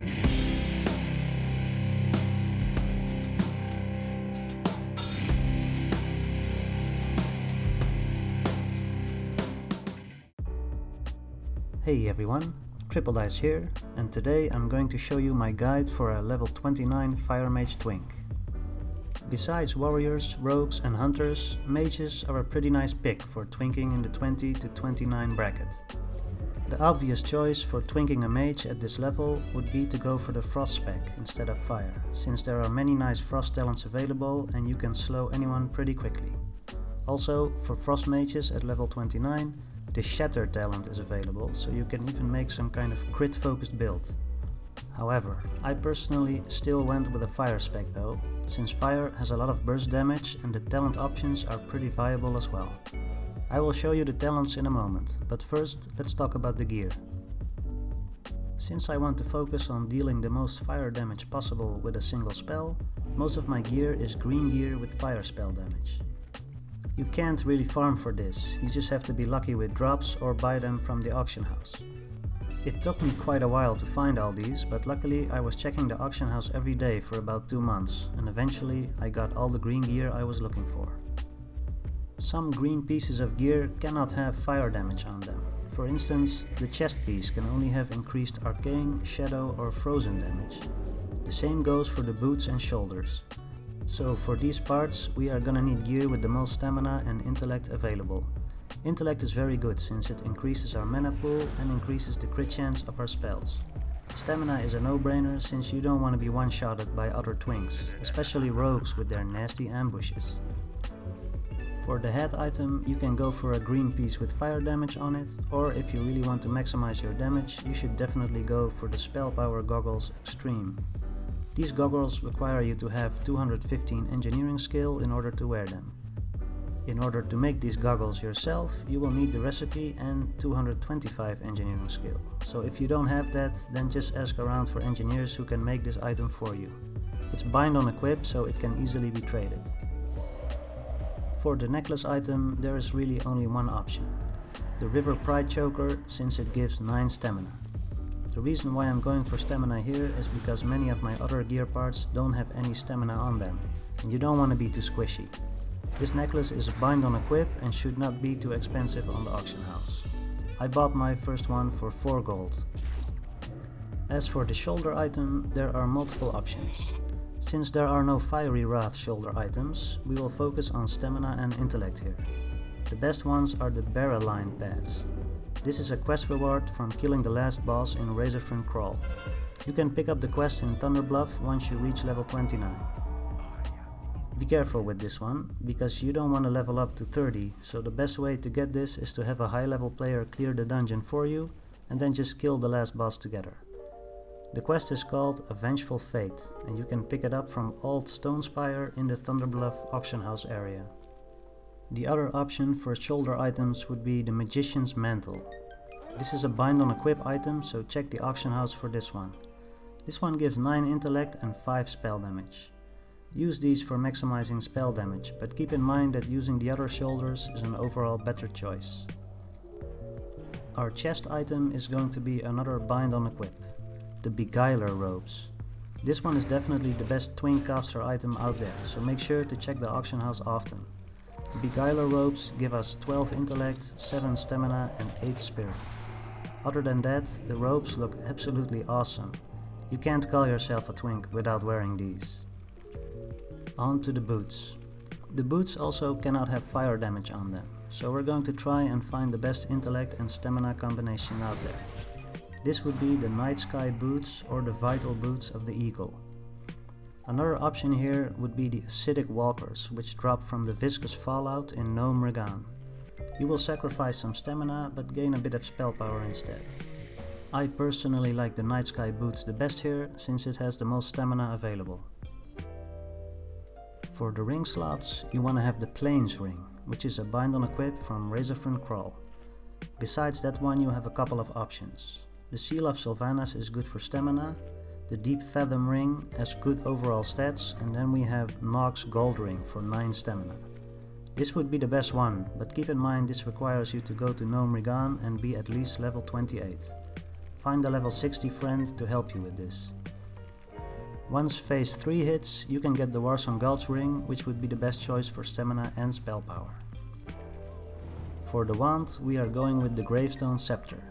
Hey everyone, Triple Dice here, and today I'm going to show you my guide for a level 29 Fire Mage Twink. Besides warriors, rogues and hunters, mages are a pretty nice pick for twinking in the 20 to 29 bracket. The obvious choice for twinking a mage at this level would be to go for the frost spec instead of fire, since there are many nice frost talents available and you can slow anyone pretty quickly. Also, for frost mages at level 29, the Shatter talent is available, so you can even make some kind of crit focused build. However, I personally still went with a fire spec though, since fire has a lot of burst damage and the talent options are pretty viable as well. I will show you the talents in a moment, but first let's talk about the gear. Since I want to focus on dealing the most fire damage possible with a single spell, most of my gear is green gear with fire spell damage. You can't really farm for this, you just have to be lucky with drops or buy them from the auction house. It took me quite a while to find all these, but luckily I was checking the auction house every day for about 2 months, and eventually I got all the green gear I was looking for. Some green pieces of gear cannot have fire damage on them. For instance, the chest piece can only have increased arcane, shadow or frozen damage. The same goes for the boots and shoulders. So for these parts we are gonna need gear with the most stamina and intellect available. Intellect is very good since it increases our mana pool and increases the crit chance of our spells. Stamina is a no-brainer since you don't want to be one-shotted by other twinks, especially rogues with their nasty ambushes. For the head item you can go for a green piece with fire damage on it, or if you really want to maximize your damage you should definitely go for the Spell Power Goggles Extreme. These goggles require you to have 215 engineering skill in order to wear them. In order to make these goggles yourself, you will need the recipe and 225 engineering skill. So if you don't have that, then just ask around for engineers who can make this item for you. It's bind on equip, so it can easily be traded. For the necklace item, there is really only one option. The River Pride Choker, since it gives 9 stamina. The reason why I'm going for stamina here is because many of my other gear parts don't have any stamina on them, and you don't want to be too squishy. This necklace is a bind on equip and should not be too expensive on the auction house. I bought my first one for 4 gold. As for the shoulder item, there are multiple options. Since there are no Fiery Wrath shoulder items, we will focus on stamina and intellect here. The best ones are the Barra-Line pads. This is a quest reward from killing the last boss in Razorfin Crawl. You can pick up the quest in Thunderbluff once you reach level 29. Be careful with this one, because you don't want to level up to 30, so the best way to get this is to have a high level player clear the dungeon for you and then just kill the last boss together. The quest is called A Vengeful Fate and you can pick it up from Old Stonespire in the Thunderbluff auction house area. The other option for shoulder items would be the Magician's Mantle. This is a bind on equip item, so check the auction house for this one. This one gives 9 intellect and 5 spell damage. Use these for maximizing spell damage, but keep in mind that using the other shoulders is an overall better choice. Our chest item is going to be another bind on equip, the Beguiler Robes. This one is definitely the best twink caster item out there, so make sure to check the auction house often. The Beguiler Robes give us 12 intellect, 7 stamina and 8 spirit. Other than that, the robes look absolutely awesome. You can't call yourself a twink without wearing these. On to the boots. The boots also cannot have fire damage on them, so we're going to try and find the best intellect and stamina combination out there. This would be the Night Sky boots or the Vital boots of the Eagle. Another option here would be the Acidic Walkers, which drop from the Viscous Fallout in Gnome Regan. You will sacrifice some stamina, but gain a bit of spell power instead. I personally like the Night Sky boots the best here, since it has the most stamina available. For the ring slots, you want to have the Plains ring, which is a bind on equip from Razorfin Crawl. Besides that one you have a couple of options. The Seal of Sylvanas is good for stamina, the Deep Fathom ring has good overall stats, and then we have Nog's Gold ring for 9 stamina. This would be the best one, but keep in mind this requires you to go to Gnome Regan and be at least level 28. Find a level 60 friend to help you with this. Once phase 3 hits, you can get the Warsong Gulch ring, which would be the best choice for stamina and spell power. For the wand, we are going with the Gravestone Scepter.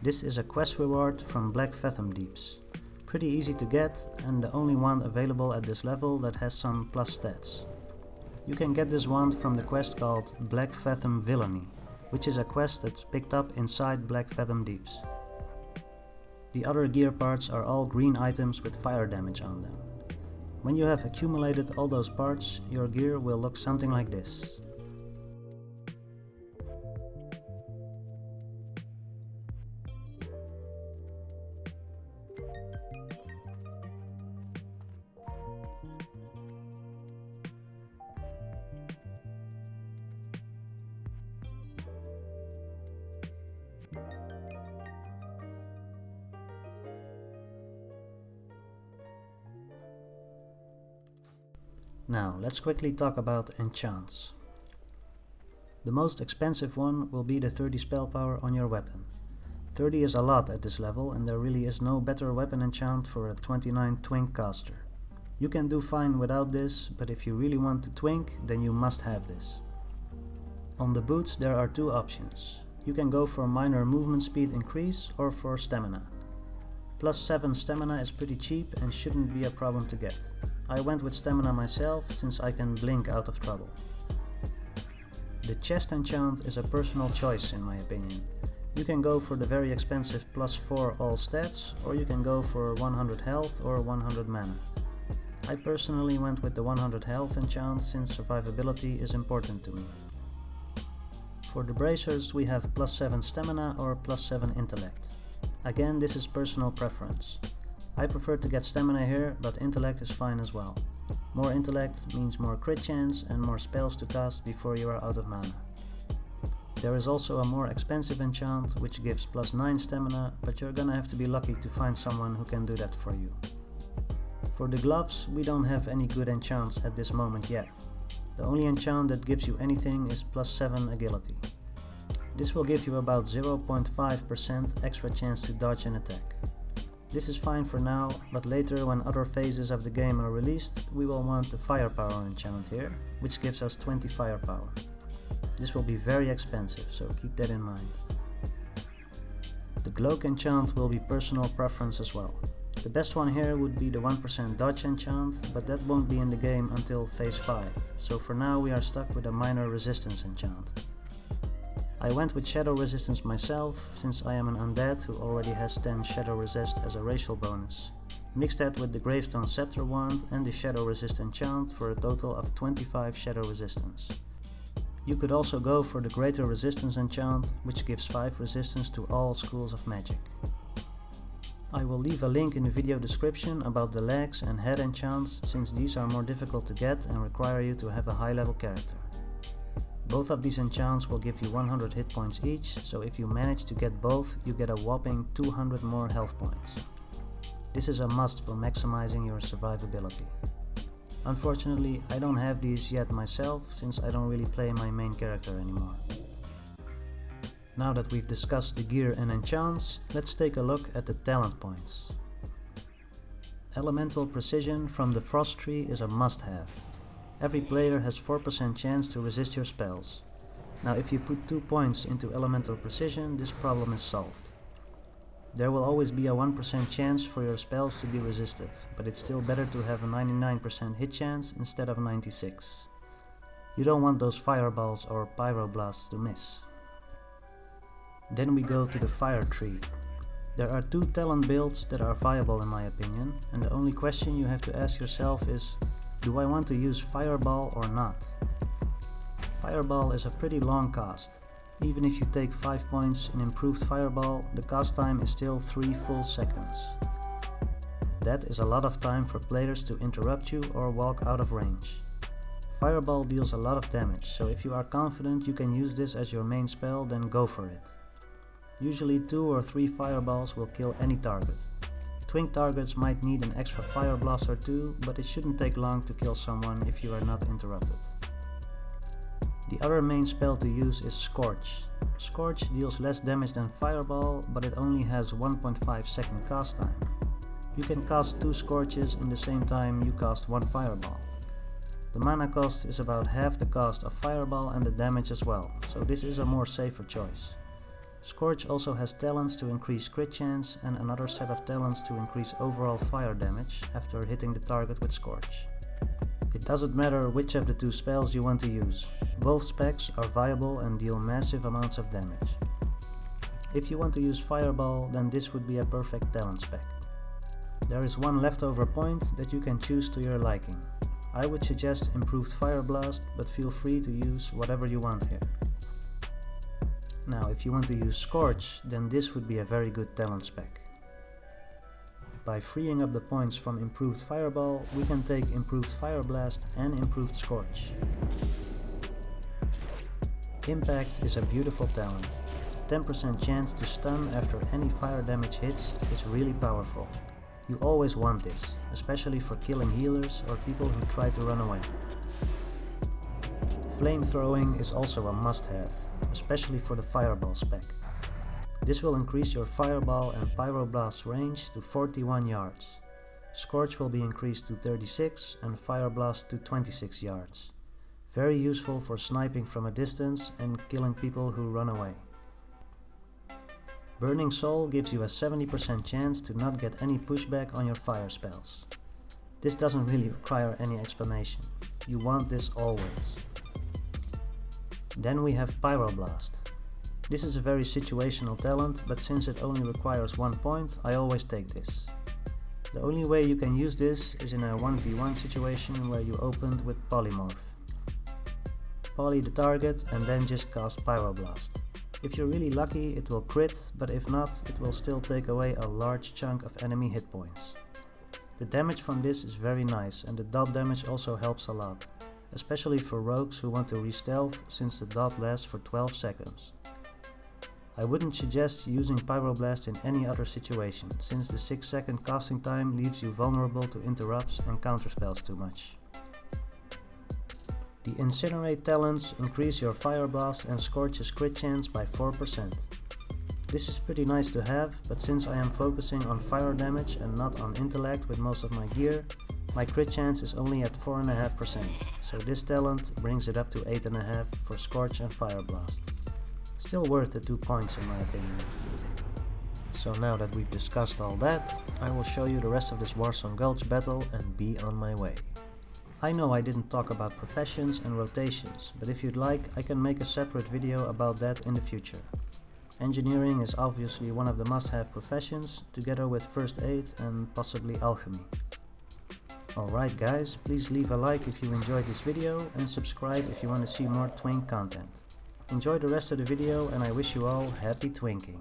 This is a quest reward from Black Fathom Deeps. Pretty easy to get and the only wand available at this level that has some plus stats. You can get this wand from the quest called Black Fathom Villainy, which is a quest that's picked up inside Black Fathom Deeps. The other gear parts are all green items with fire damage on them. When you have accumulated all those parts, your gear will look something like this. Now, let's quickly talk about enchants. The most expensive one will be the 30 spell power on your weapon. 30 is a lot at this level and there really is no better weapon enchant for a 29 Twink caster. You can do fine without this, but if you really want to Twink, then you must have this. On the boots there are two options. You can go for minor movement speed increase or for stamina. Plus 7 stamina is pretty cheap and shouldn't be a problem to get. I went with stamina myself since I can blink out of trouble. The chest enchant is a personal choice in my opinion. You can go for the very expensive plus 4 all stats, or you can go for 100 health or 100 mana. I personally went with the 100 health enchant since survivability is important to me. For the bracers we have plus 7 stamina or plus 7 intellect. Again, this is personal preference. I prefer to get stamina here, but intellect is fine as well. More intellect means more crit chance and more spells to cast before you are out of mana. There is also a more expensive enchant which gives plus 9 stamina, but you're gonna have to be lucky to find someone who can do that for you. For the gloves, we don't have any good enchants at this moment yet. The only enchant that gives you anything is plus 7 agility. This will give you about 0.5% extra chance to dodge an attack. This is fine for now, but later when other phases of the game are released, we will want the firepower enchant here, which gives us 20 firepower. This will be very expensive, so keep that in mind. The cloak enchant will be personal preference as well. The best one here would be the 1% dodge enchant, but that won't be in the game until phase 5, so for now we are stuck with a minor resistance enchant. I went with Shadow Resistance myself, since I am an undead who already has 10 Shadow Resist as a racial bonus. Mix that with the Gravestone Scepter wand and the Shadow Resist enchant for a total of 25 Shadow Resistance. You could also go for the Greater Resistance enchant, which gives 5 resistance to all schools of magic. I will leave a link in the video description about the legs and head enchants, since these are more difficult to get and require you to have a high level character. Both of these enchants will give you 100 hit points each, so if you manage to get both, you get a whopping 200 more health points. This is a must for maximizing your survivability. Unfortunately, I don't have these yet myself, since I don't really play my main character anymore. Now that we've discussed the gear and enchants, let's take a look at the talent points. Elemental Precision from the Frost Tree is a must-have. Every player has 4% chance to resist your spells. Now if you put 2 points into Elemental Precision, this problem is solved. There will always be a 1% chance for your spells to be resisted, but it's still better to have a 99% hit chance instead of 96. You don't want those fireballs or pyroblasts to miss. Then we go to the Fire Tree. There are 2 talent builds that are viable in my opinion, and the only question you have to ask yourself is, do I want to use Fireball or not? Fireball is a pretty long cast. Even if you take 5 points in improved Fireball, the cast time is still 3 full seconds. That is a lot of time for players to interrupt you or walk out of range. Fireball deals a lot of damage, so if you are confident you can use this as your main spell, then go for it. Usually 2 or 3 fireballs will kill any target. Twink targets might need an extra fire blast or 2, but it shouldn't take long to kill someone if you are not interrupted. The other main spell to use is Scorch. Scorch deals less damage than Fireball, but it only has 1.5 second cast time. You can cast 2 Scorches in the same time you cast 1 Fireball. The mana cost is about half the cost of Fireball and the damage as well, so this is a more safer choice. Scorch also has talents to increase crit chance and another set of talents to increase overall fire damage after hitting the target with Scorch. It doesn't matter which of the 2 spells you want to use, both specs are viable and deal massive amounts of damage. If you want to use Fireball, then this would be a perfect talent spec. There is one leftover point that you can choose to your liking. I would suggest Improved Fire Blast, but feel free to use whatever you want here. Now, if you want to use Scorch, then this would be a very good talent spec. By freeing up the points from Improved Fireball, we can take Improved Fire Blast and Improved Scorch. Impact is a beautiful talent. 10% chance to stun after any fire damage hits is really powerful. You always want this, especially for killing healers or people who try to run away. Flamethrowing is also a must-have, especially for the Fireball spec. This will increase your Fireball and Pyroblast range to 41 yards. Scorch will be increased to 36 and Fireblast to 26 yards. Very useful for sniping from a distance and killing people who run away. Burning Soul gives you a 70% chance to not get any pushback on your fire spells. This doesn't really require any explanation. You want this always. Then we have Pyroblast. This is a very situational talent, but since it only requires 1 point, I always take this. The only way you can use this is in a 1v1 situation where you opened with Polymorph. Poly the target and then just cast Pyroblast. If you're really lucky, it will crit, but if not, it will still take away a large chunk of enemy hit points. The damage from this is very nice, and the dot damage also helps a lot, especially for rogues who want to re-stealth since the dot lasts for 12 seconds. I wouldn't suggest using Pyroblast in any other situation, since the 6-second casting time leaves you vulnerable to interrupts and counterspells too much. The Incinerate talents increase your Fire Blast and Scorch's crit chance by 4%. This is pretty nice to have, but since I am focusing on fire damage and not on intellect with most of my gear, my crit chance is only at 4.5%, so this talent brings it up to 8.5% for Scorch and Fire Blast. Still worth the 2 points in my opinion. So now that we've discussed all that, I will show you the rest of this Warsong Gulch battle and be on my way. I know I didn't talk about professions and rotations, but if you'd like, I can make a separate video about that in the future. Engineering is obviously one of the must-have professions, together with first aid and possibly alchemy. Alright guys, please leave a like if you enjoyed this video and subscribe if you want to see more Twink content. Enjoy the rest of the video and I wish you all happy twinking.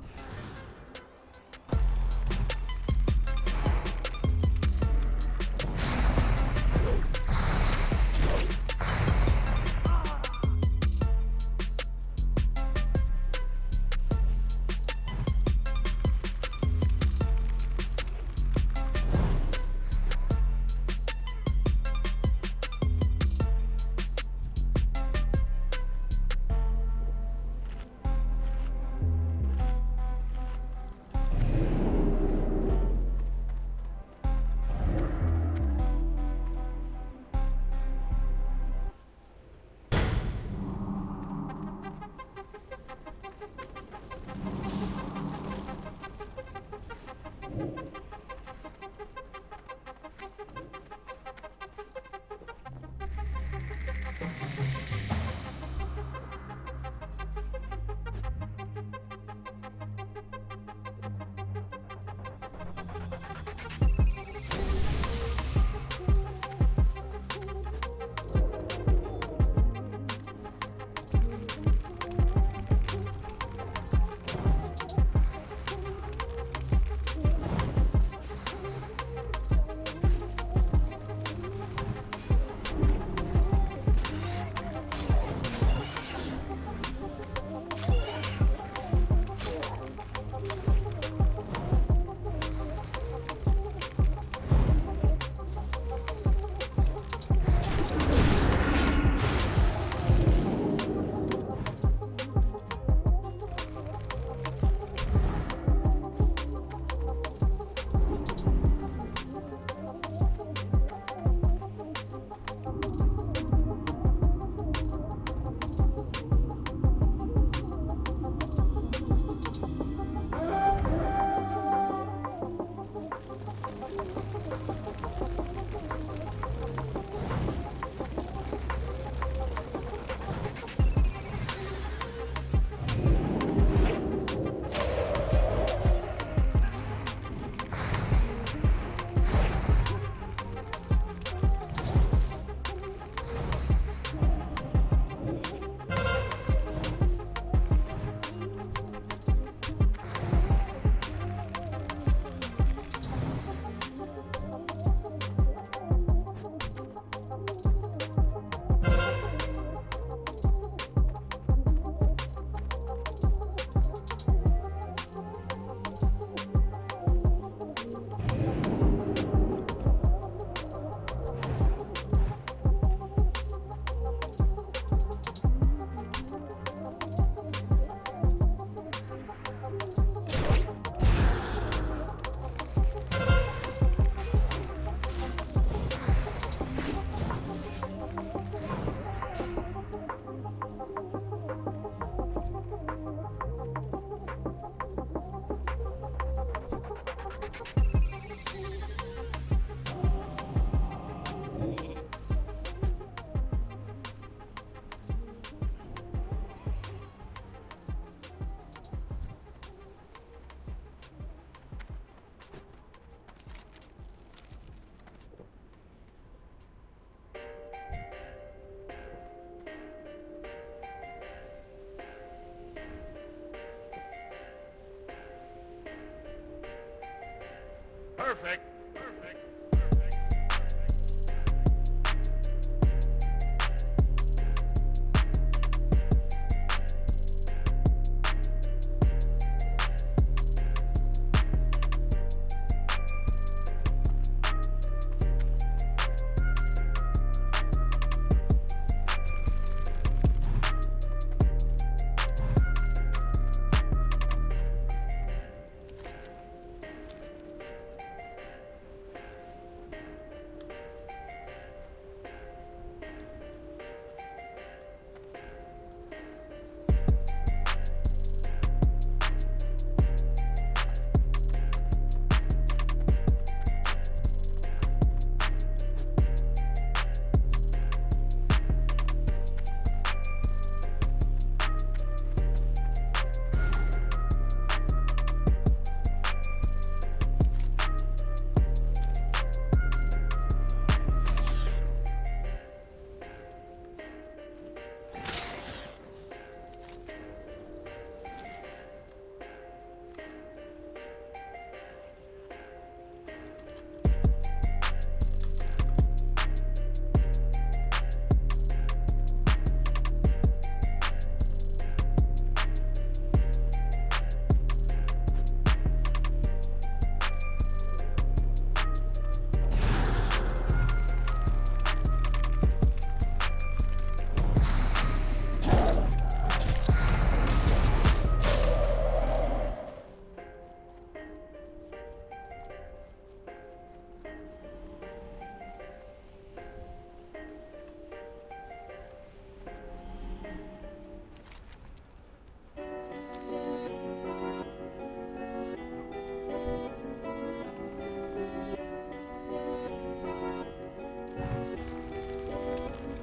Perfect. Perfect.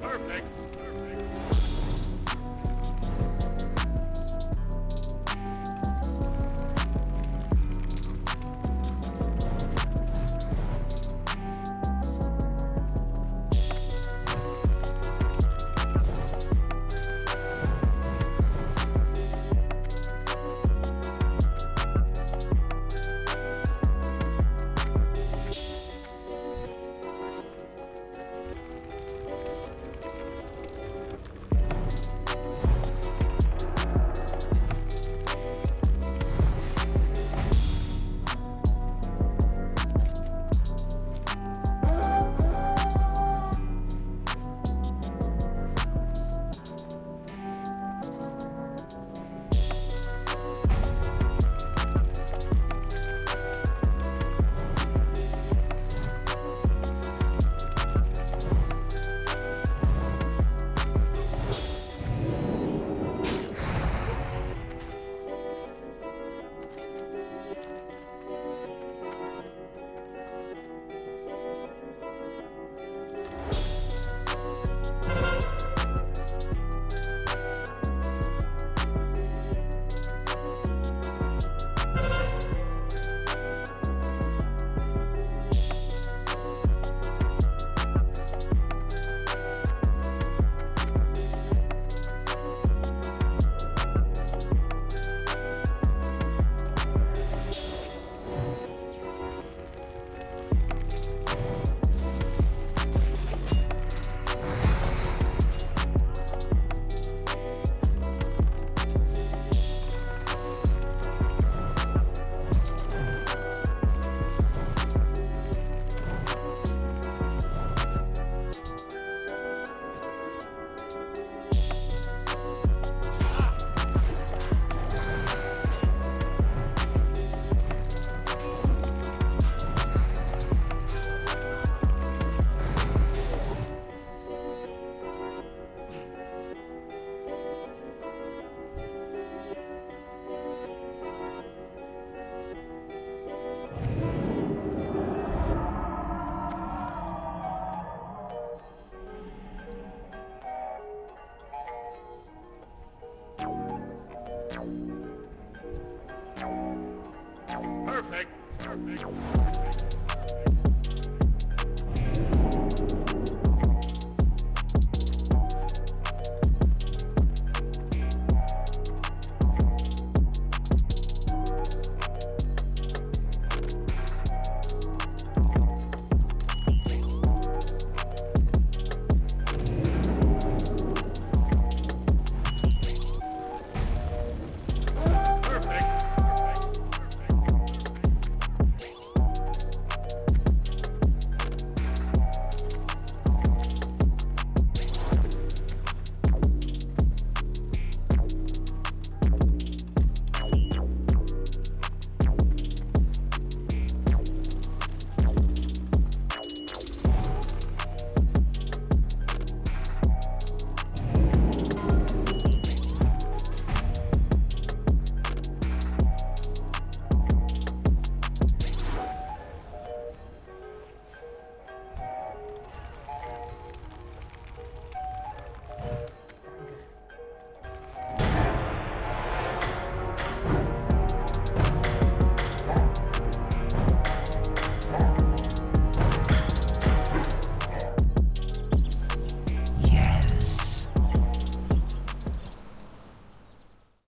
Perfect.